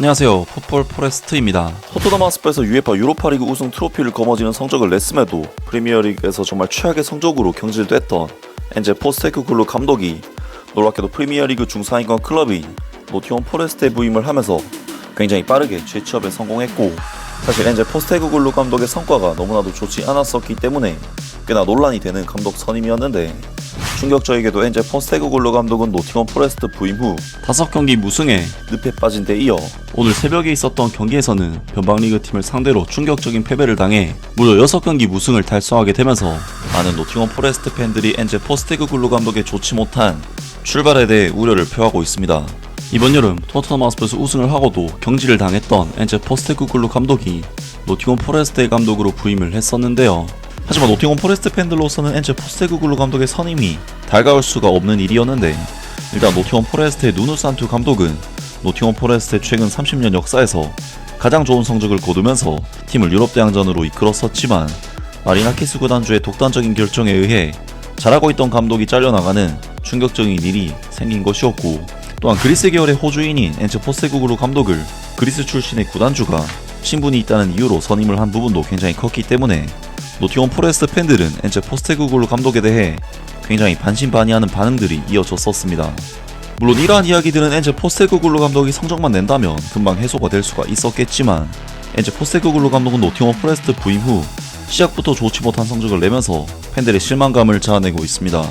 안녕하세요, 풋볼 포레스트입니다. 토트넘 하스퍼에서 UEFA 유로파리그 우승 트로피를 거머쥐는 성적을 냈음에도 프리미어리그에서 정말 최악의 성적으로 경질됐던 엔제 포스테코글루 감독이 놀랍게도 프리미어리그 중상위권 클럽인 노팅엄 포레스트에 부임을 하면서 굉장히 빠르게 재취업에 성공했고, 사실 엔제 포스테코글루 감독의 성과가 너무나도 좋지 않았었기 때문에 꽤나 논란이 되는 감독 선임이었는데, 충격적이게도 엔제 포스테코글루 감독은 노팅엄 포레스트 부임 후 5경기 무승에 늪에 빠진 데 이어 오늘 새벽에 있었던 경기에서는 변방리그 팀을 상대로 충격적인 패배를 당해 무려 6경기 무승을 달성하게 되면서 많은 노팅엄 포레스트 팬들이 엔제 포스테코글루 감독의 좋지 못한 출발에 대해 우려를 표하고 있습니다. 이번 여름 토트넘 하스퍼에서 우승을 하고도 경질을 당했던 엔제 포스테코글루 감독이 노팅엄 포레스트의 감독으로 부임을 했었는데요. 하지만 노팅엄 포레스트 팬들로서는 엔제 포스테코글루 감독의 선임이 달가울 수가 없는 일이었는데, 일단 노팅엄 포레스트의 누누 산투 감독은 노팅엄 포레스트의 최근 30년 역사에서 가장 좋은 성적을 거두면서 팀을 유럽 대항전으로 이끌었었지만, 마리나키스 구단주의 독단적인 결정에 의해 잘하고 있던 감독이 잘려나가는 충격적인 일이 생긴 것이었고, 또한 그리스 계열의 호주인인 엔제 포스테코글루 감독을 그리스 출신의 구단주가 친분이 있다는 이유로 선임을 한 부분도 굉장히 컸기 때문에 노팅엄 포레스트 팬들은 엔제 포스테코글루 감독에 대해 굉장히 반신반의하는 반응들이 이어졌었습니다. 물론 이러한 이야기들은 엔제 포스테코글루 감독이 성적만 낸다면 금방 해소가 될 수가 있었겠지만, 엔제 포스테코글루 감독은 노팅엄 포레스트 부임 후 시작부터 좋지 못한 성적을 내면서 팬들의 실망감을 자아내고 있습니다.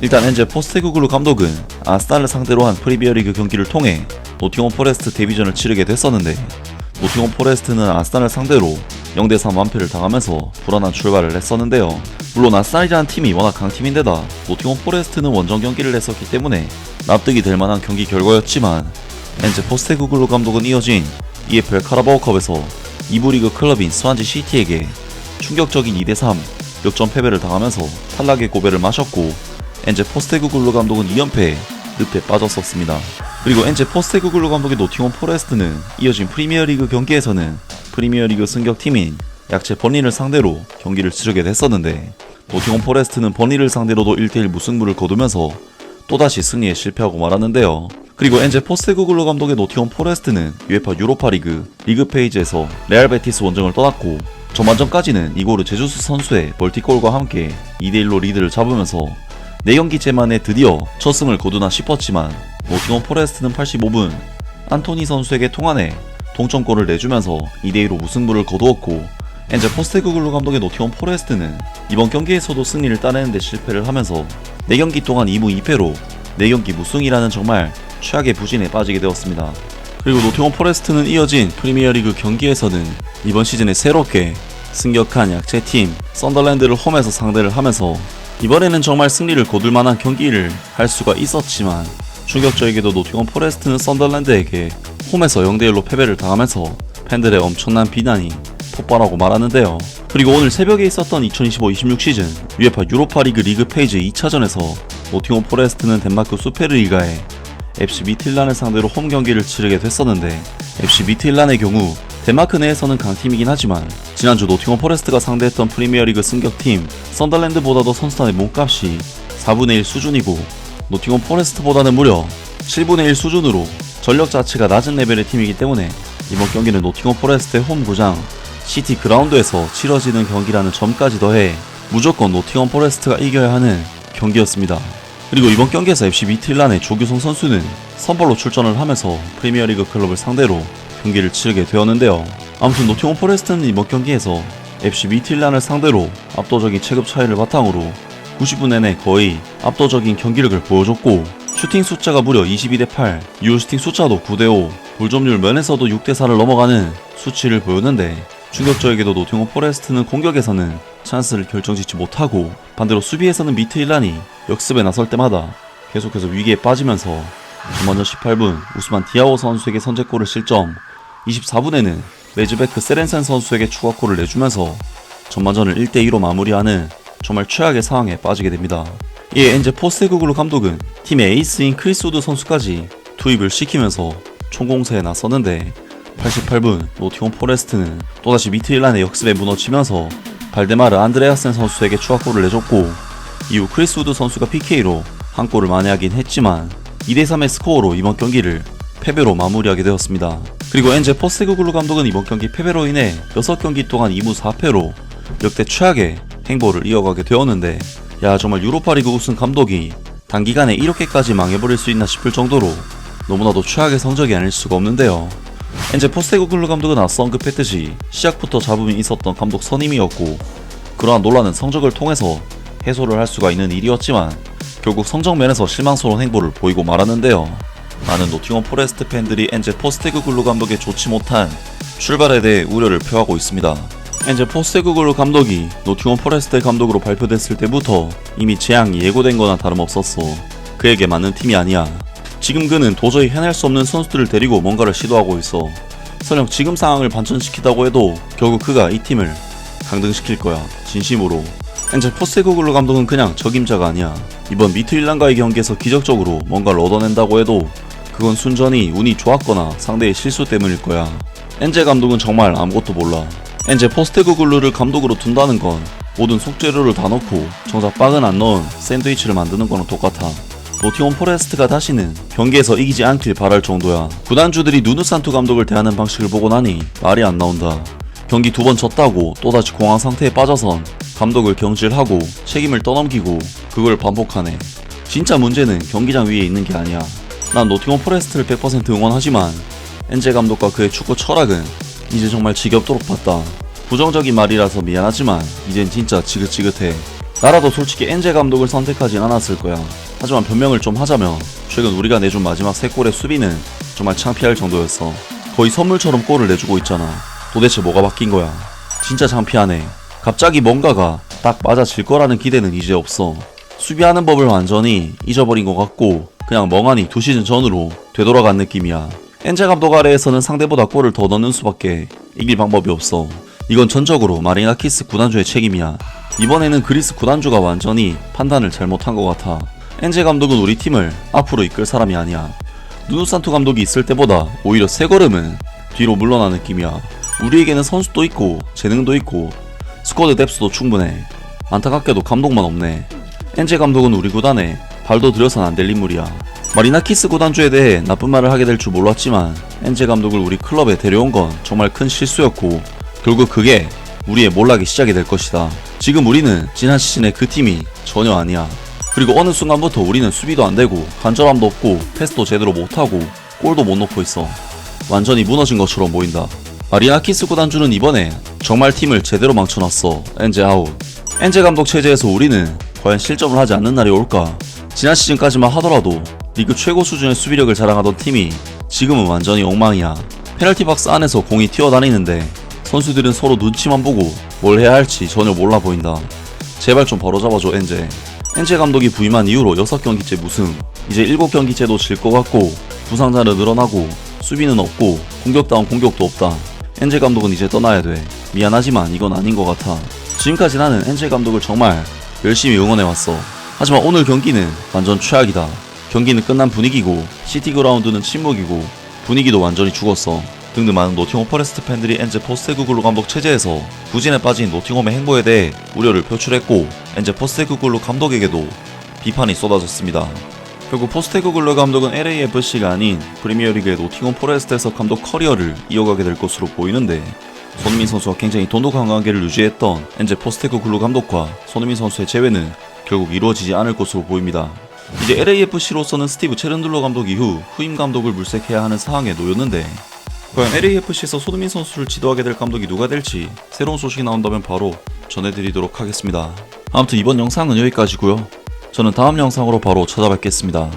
일단 엔제 포스테코글루 감독은 아스날을 상대로 한 프리미어리그 경기를 통해 노팅엄 포레스트 데뷔전을 치르게 됐었는데, 노팅엄 포레스트는 아스날을 상대로 0대3 완패를 당하면서 불안한 출발을 했었는데요. 물론 아스날이라는 팀이 워낙 강팀인데다 노팅엄 포레스트는 원정 경기를 했었기 때문에 납득이 될 만한 경기 결과였지만, 엔제 포스테코글루 감독은 이어진 EFL 카라바오컵에서 2부 리그 클럽인 스완지 시티에게 충격적인 2대3 역전 패배를 당하면서 탈락의 고배를 마셨고, 엔제 포스테코글루 감독은 2연패에 늪에 빠졌었습니다. 그리고 엔제 포스테코글루 감독의 노팅엄 포레스트는 이어진 프리미어리그 경기에서는 프리미어리그 승격팀인 약체 번리를 상대로 경기를 치르게 됐었는데, 노팅엄 포레스트는 번리를 상대로도 1대1 무승부를 거두면서 또다시 승리에 실패하고 말았는데요. 그리고 엔제 포스테코글루 감독의 노팅엄 포레스트는 UEFA 유로파리그 리그 페이지에서 레알 베티스 원정을 떠났고, 전반전까지는 이고르 제주스 선수의 멀티골과 함께 2대1로 리드를 잡으면서 4경기째 만에 드디어 첫 승을 거두나 싶었지만, 노팅엄 포레스트는 85분 안토니 선수에게 통안해 동점골을 내주면서 2대2로 무승부를 거두었고, 엔제 포스테코글루 감독의 노팅엄 포레스트는 이번 경기에서도 승리를 따내는 데 실패를 하면서 4경기 동안 2무 2패로 4경기 무승이라는 정말 최악의 부진에 빠지게 되었습니다. 그리고 노팅엄 포레스트는 이어진 프리미어리그 경기에서는 이번 시즌에 새롭게 승격한 약체팀 썬더랜드를 홈에서 상대를 하면서 이번에는 정말 승리를 거둘 만한 경기를 할 수가 있었지만, 충격적이게도 노팅엄 포레스트는 썬더랜드에게 홈에서 0대1로 패배를 당하면서 팬들의 엄청난 비난이 폭발하고 말았는데요. 그리고 오늘 새벽에 있었던 2025-26 시즌 UEFA 유로파리그 리그 페이지 2차전에서 노팅엄 포레스트는 덴마크 수페르리가의 FC 미틸란을 상대로 홈 경기를 치르게 됐었는데, FC 미틸란의 경우 덴마크 내에서는 강팀이긴 하지만 지난주 노팅엄 포레스트가 상대했던 프리미어리그 승격팀 썬더랜드보다도 선수단의 몸값이 4분의 1 수준이고, 노팅엄 포레스트보다는 무려 7분의 1 수준으로 전력 자체가 낮은 레벨의 팀이기 때문에 이번 경기는 노팅엄 포레스트의 홈 구장 시티 그라운드에서 치러지는 경기라는 점까지 더해 무조건 노팅엄 포레스트가 이겨야 하는 경기였습니다. 그리고 이번 경기에서 FC 미틸란의 조규성 선수는 선발로 출전을 하면서 프리미어리그 클럽을 상대로 경기를 치르게 되었는데요. 아무튼 노팅엄 포레스트는 이번 경기에서 FC 미틸란을 상대로 압도적인 체급 차이를 바탕으로 90분 내내 거의 압도적인 경기력을 보여줬고, 슈팅 숫자가 무려 22대8, 유효 슈팅 숫자도 9대5, 볼점률 면에서도 6대4를 넘어가는 수치를 보였는데, 충격적이게도 노팅엄 포레스트는 공격에서는 찬스를 결정짓지 못하고 반대로 수비에서는 미틸란이 역습에 나설 때마다 계속해서 위기에 빠지면서 전반전 18분 우스만 디아오 선수에게 선제골을 실점, 24분에는 메즈베크 세렌센 선수에게 추가골을 내주면서 전반전을 1대2로 마무리하는 정말 최악의 상황에 빠지게 됩니다. 이에 엔제 포스테코글루 감독은 팀의 에이스인 크리스 우드 선수까지 투입을 시키면서 총공세에 나섰는데, 88분 노팅엄 포레스트는 또다시 미틸란의 역습에 무너지면서 발데마르 안드레아센 선수에게 추가골을 내줬고, 이후 크리스 우드 선수가 PK로 한 골을 만회하긴 했지만 2대3의 스코어로 이번 경기를 패배로 마무리하게 되었습니다. 그리고 엔제 포스테코글루 감독은 이번 경기 패배로 인해 6경기 동안 2무 4패로 역대 최악의 행보를 이어가게 되었는데, 야 정말 유로파리그 우승 감독이 단기간에 이렇게까지 망해버릴 수 있나 싶을 정도로 너무나도 최악의 성적이 아닐 수가 없는데요. 엔제 포스테코글루 감독은 앞서 언급했듯이 시작부터 잡음이 있었던 감독 선임이었고, 그러한 논란은 성적을 통해서 해소를 할 수가 있는 일이었지만 결국 성적면에서 실망스러운 행보를 보이고 말았는데요. 많은 노팅엄 포레스트 팬들이 엔제 포스테코글루 감독의 좋지 못한 출발에 대해 우려를 표하고 있습니다. 엔제 포스테코글루 감독이 노팅엄 포레스트의 감독으로 발표됐을 때부터 이미 재앙이 예고된 거나 다름없었어. 그에게 맞는 팀이 아니야. 지금 그는 도저히 해낼 수 없는 선수들을 데리고 뭔가를 시도하고 있어. 설령 지금 상황을 반전시키다고 해도 결국 그가 이 팀을 강등시킬 거야. 진심으로. 엔제 포스테코글루 감독은 그냥 적임자가 아니야. 이번 미트윌란과의 경기에서 기적적으로 뭔가를 얻어낸다고 해도 그건 순전히 운이 좋았거나 상대의 실수 때문일 거야. 엔제 감독은 정말 아무것도 몰라. 엔제 포스테코글루를 감독으로 둔다는 건 모든 속재료를 다 넣고 정작 빵은 안 넣은 샌드위치를 만드는 거랑 똑같아. 노팅엄 포레스트가 다시는 경기에서 이기지 않길 바랄 정도야. 구단주들이 누누 산투 감독을 대하는 방식을 보고 나니 말이 안 나온다. 경기 2번 졌다고 또다시 공황 상태에 빠져선 감독을 경질하고 책임을 떠넘기고 그걸 반복하네. 진짜 문제는 경기장 위에 있는 게 아니야. 난 노팅엄 포레스트를 100% 응원하지만 엔제 감독과 그의 축구 철학은 이제 정말 지겹도록 봤다. 부정적인 말이라서 미안하지만 이젠 진짜 지긋지긋해. 나라도 솔직히 엔제 감독을 선택하진 않았을 거야. 하지만 변명을 좀 하자면 최근 우리가 내준 마지막 3골의 수비는 정말 창피할 정도였어. 거의 선물처럼 골을 내주고 있잖아. 도대체 뭐가 바뀐 거야. 진짜 창피하네. 갑자기 뭔가가 딱 맞아질 거라는 기대는 이제 없어. 수비하는 법을 완전히 잊어버린 것 같고 그냥 멍하니 2시즌 전으로 되돌아간 느낌이야. 엔제 감독 아래에서는 상대보다 골을 더 넣는 수밖에 이길 방법이 없어. 이건 전적으로 마리나키스 구단주의 책임이야. 이번에는 그리스 구단주가 완전히 판단을 잘못한 것 같아. 엔제 감독은 우리 팀을 앞으로 이끌 사람이 아니야. 누누 산투 감독이 있을 때보다 오히려 3걸음은 뒤로 물러난 느낌이야. 우리에게는 선수도 있고 재능도 있고 스쿼드 뎁스도 충분해. 안타깝게도 감독만 없네. 엔제 감독은 우리 구단에 발도 들여선 안 될 인물이야. 마리나키스 구단주에 대해 나쁜 말을 하게 될 줄 몰랐지만 엔제 감독을 우리 클럽에 데려온 건 정말 큰 실수였고 결국 그게 우리의 몰락의 시작이 될 것이다. 지금 우리는 지난 시즌의 그 팀이 전혀 아니야. 그리고 어느 순간부터 우리는 수비도 안 되고 간절함도 없고 패스도 제대로 못하고 골도 못 넣고 있어. 완전히 무너진 것처럼 보인다. 마리나키스 구단주는 이번에 정말 팀을 제대로 망쳐놨어. 엔제 아웃. 엔제 감독 체제에서 우리는 과연 실점을 하지 않는 날이 올까? 지난 시즌까지만 하더라도 리그 최고 수준의 수비력을 자랑하던 팀이 지금은 완전히 엉망이야. 페널티 박스 안에서 공이 튀어다니는데 선수들은 서로 눈치만 보고 뭘 해야 할지 전혀 몰라 보인다. 제발 좀 바로잡아줘 엔제. 엔제 감독이 부임한 이후로 6경기째 무승. 이제 7경기째도 질 것 같고 부상자는 늘어나고 수비는 없고 공격다운 공격도 없다. 엔제 감독은 이제 떠나야 돼. 미안하지만 이건 아닌 것 같아. 지금까지 나는 엔제 감독을 정말 열심히 응원해왔어. 하지만 오늘 경기는 완전 최악이다. 경기는 끝난 분위기고 시티 그라운드는 침묵이고 분위기도 완전히 죽었어. 등등 많은 노팅엄 포레스트 팬들이 엔제 포스테코글루 감독 체제에서 부진에 빠진 노팅엄의 행보에 대해 우려를 표출했고 엔제 포스테코글루 감독에게도 비판이 쏟아졌습니다. 결국 포스테코글루 감독은 LAFC가 아닌 프리미어리그의 노팅엄 포레스트에서 감독 커리어를 이어가게 될 것으로 보이는데, 손흥민 선수와 굉장히 돈독한 관계를 유지했던 엔제 포스테코글루 감독과 손흥민 선수의 재회는 결국 이루어지지 않을 것으로 보입니다. 이제 LAFC로서는 스티브 체른들러 감독 이후 후임 감독을 물색해야 하는 상황에 놓였는데, 과연 LAFC에서 손흥민 선수를 지도하게 될 감독이 누가 될지 새로운 소식이 나온다면 바로 전해드리도록 하겠습니다. 아무튼 이번 영상은 여기까지고요. 저는 다음 영상으로 바로 찾아뵙겠습니다.